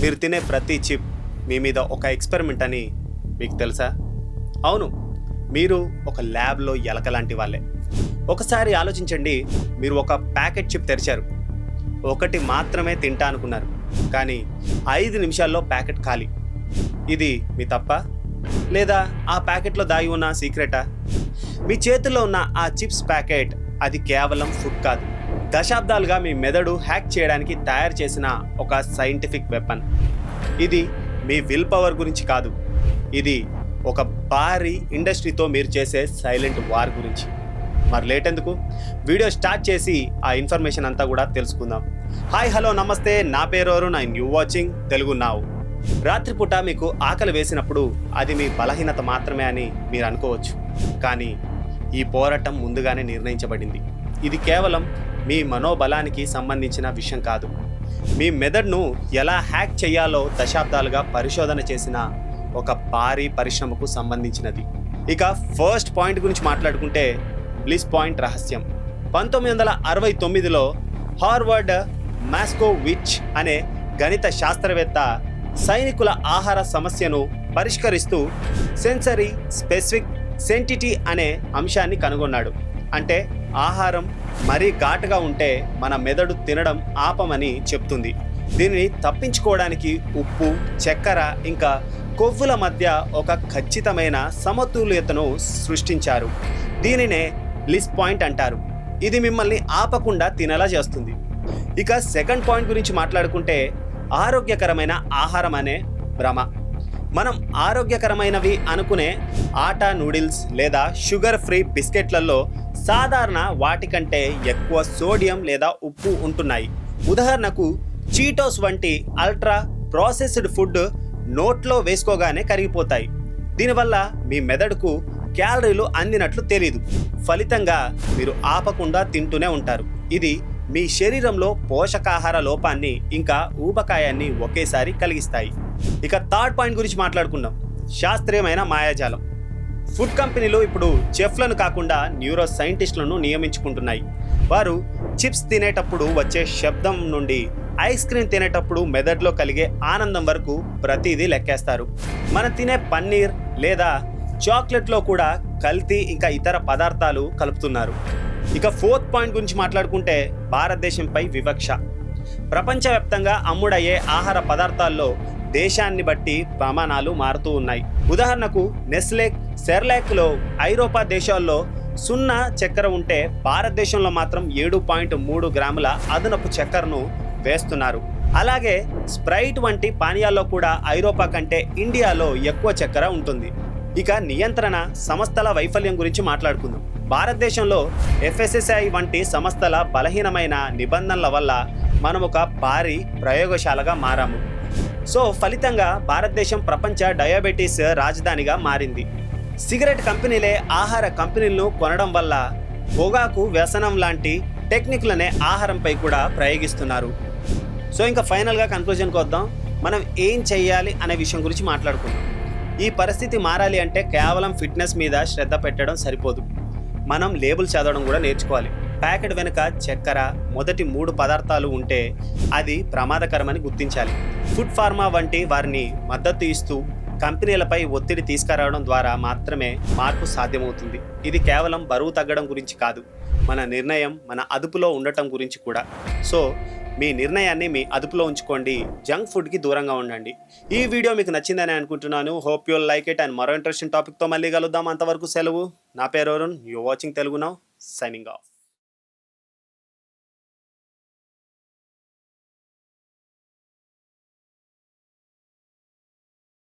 మీరు తినే ప్రతి చిప్ మీ మీద ఒక ఎక్స్పెరిమెంట్ అని మీకు తెలుసా? అవును, మీరు ఒక ల్యాబ్లో ఎలక లాంటి వాళ్ళే. ఒకసారి ఆలోచించండి, మీరు ఒక ప్యాకెట్ చిప్ తెరిచారు. ఒకటి మాత్రమే తింటా అనుకున్నారు, కానీ 5 నిమిషాల్లో ప్యాకెట్ ఖాళీ. ఇది మీ తప్ప, లేదా ఆ ప్యాకెట్లో దాగి ఉన్న సీక్రెటా? మీ చేతుల్లో ఉన్న ఆ చిప్స్ ప్యాకెట్ అది కేవలం ఫుడ్ కాదు, దశాబ్దాలుగా మీ మెదడు హ్యాక్ చేయడానికి తయారు చేసిన ఒక సైంటిఫిక్ వెపన్. ఇది మీ విల్ పవర్ గురించి కాదు, ఇది ఒక భారీ ఇండస్ట్రీతో మీరు చేసే సైలెంట్ వార్ గురించి. మరి లేట్ ఎందుకు, వీడియో స్టార్ట్ చేసి ఆ ఇన్ఫర్మేషన్ అంతా కూడా తెలుసుకుందాం. హాయ్, హలో, నమస్తే, నా పేరు Arun, you watching Telugu now. రాత్రిపూట మీకు ఆకలి వేసినప్పుడు అది మీ బలహీనత మాత్రమే అని మీరు అనుకోవచ్చు, కానీ ఈ పోరాటం ముందుగానే నిర్ణయించబడింది. ఇది కేవలం మీ మనోబలానికి సంబంధించిన విషయం కాదు, మీ మెదడును ఎలా హ్యాక్ చేయాలో దశాబ్దాలుగా పరిశోధన చేసిన ఒక భారీ పరిశ్రమకు సంబంధించినది. ఇక ఫస్ట్ పాయింట్ గురించి మాట్లాడుకుంటే, బ్లిస్ పాయింట్ రహస్యం. 1969లో హార్వర్డ్ మాస్కోవిచ్ అనే గణిత శాస్త్రవేత్త సైనికుల ఆహార సమస్యను పరిష్కరిస్తూ సెన్సరీ స్పెసిఫిక్ సెంటిటీ అనే అంశాన్ని కనుగొన్నాడు. అంటే ఆహారం మరీ ఘాటుగా ఉంటే మన మెదడు తినడం ఆపమని చెప్తుంది. దీనిని తప్పించుకోవడానికి ఉప్పు, చక్కెర ఇంకా కొవ్వుల మధ్య ఒక ఖచ్చితమైన సమతుల్యతను సృష్టించారు. దీనినే బ్లిస్ పాయింట్ అంటారు. ఇది మిమ్మల్ని ఆపకుండా తినేలా చేస్తుంది. ఇక సెకండ్ పాయింట్ గురించి మాట్లాడుకుంటే, ఆరోగ్యకరమైన ఆహారం అనే భ్రమ. మనం ఆరోగ్యకరమైనవి అనుకునే ఆటా నూడిల్స్ లేదా షుగర్ ఫ్రీ బిస్కెట్లలో సాధారణ వాటికంటే ఎక్కువ సోడియం లేదా ఉప్పు ఉంటున్నాయి. ఉదాహరణకు చీటోస్ వంటి అల్ట్రా ప్రాసెస్డ్ ఫుడ్ నోట్లో వేసుకోగానే కరిగిపోతాయి. దీనివల్ల మీ మెదడుకు క్యాలరీలు అందినట్లు తెలీదు. ఫలితంగా మీరు ఆపకుండా తింటూనే ఉంటారు. ఇది మీ శరీరంలో పోషకాహార లోపాన్ని ఇంకా ఊబకాయాన్ని ఒకేసారి కలిగిస్తాయి. ఇక థర్డ్ పాయింట్ గురించి మాట్లాడుకుందాం, శాస్త్రీయమైన మాయాజాలం. ఫుడ్ కంపెనీలు ఇప్పుడు చెఫ్లను కాకుండా న్యూరో సైంటిస్టులను నియమించుకుంటున్నాయి. వారు చిప్స్ తినేటప్పుడు వచ్చే శబ్దం నుండి ఐస్ క్రీమ్ తినేటప్పుడు మెదడులో కలిగే ఆనందం వరకు ప్రతిదీ లెక్కేస్తారు. మనం తినే పన్నీర్ లేదా చాక్లెట్లో కూడా కల్తీ ఇంకా ఇతర పదార్థాలు కలుపుతున్నారు. ఇక ఫోర్త్ పాయింట్ గురించి మాట్లాడుకుంటే, భారతదేశంపై వివక్ష. ప్రపంచవ్యాప్తంగా అమ్ముడయ్యే ఆహార పదార్థాల్లో దేశాన్ని బట్టి ప్రమాణాలు మారుతూ ఉన్నాయి. ఉదాహరణకు నెస్లే సెర్లాక్లో ఐరోపా దేశాల్లో 0 చక్కెర ఉంటే భారతదేశంలో మాత్రం 7.3 గ్రాముల అదనపు చక్కెరను వేస్తున్నారు. అలాగే స్ప్రైట్ వంటి పానీయాల్లో కూడా ఐరోపా కంటే ఇండియాలో ఎక్కువ చక్కెర ఉంటుంది. ఇక నియంత్రణ సంస్థల వైఫల్యం గురించి మాట్లాడుకుందాం. భారతదేశంలో FSSAI వంటి సంస్థల బలహీనమైన నిబంధనల వల్ల మనం ఒక భారీ ప్రయోగశాలగా మారాము. సో ఫలితంగా భారతదేశం ప్రపంచ డయాబెటీస్ రాజధానిగా మారింది. సిగరెట్ కంపెనీలే ఆహార కంపెనీలను కొనడం వల్ల పొగాకు వ్యసనం లాంటి టెక్నిక్లనే ఆహారంపై కూడా ప్రయోగిస్తున్నారు. సో ఇంకా ఫైనల్గా కన్క్లూజన్కి వద్దాం. మనం ఏం చెయ్యాలి అనే విషయం గురించి మాట్లాడుకుందాం. ఈ పరిస్థితి మారాలి అంటే కేవలం ఫిట్నెస్ మీద శ్రద్ధ పెట్టడం సరిపోదు, మనం లేబుల్ చదవడం కూడా నేర్చుకోవాలి. ప్యాకెట్ వెనుక చక్కెర మొదటి 3 పదార్థాలు ఉంటే అది ప్రమాదకరమని గుర్తించాలి. ఫుడ్ ఫార్మా వంటి వారిని మద్దతు ఇస్తూ కంపెనీలపై ఒత్తిడి తీసుకురావడం ద్వారా మాత్రమే మార్పు సాధ్యమవుతుంది. ఇది కేవలం బరువు తగ్గడం గురించి కాదు, మన నిర్ణయం మన అదుపులో ఉండటం గురించి కూడా. సో మీ నిర్ణయాన్ని మీ అదుపులో ఉంచుకోండి, జంక్ ఫుడ్కి దూరంగా ఉండండి. ఈ వీడియో మీకు నచ్చిందని అనుకుంటున్నాను. Hope you'll like it. And మరో ఇంట్రెస్టింగ్ టాపిక్తో మళ్ళీ కలుద్దాం. అంతవరకు సెలవు. నా పేరు Arun, you watching Telugu now, signing off.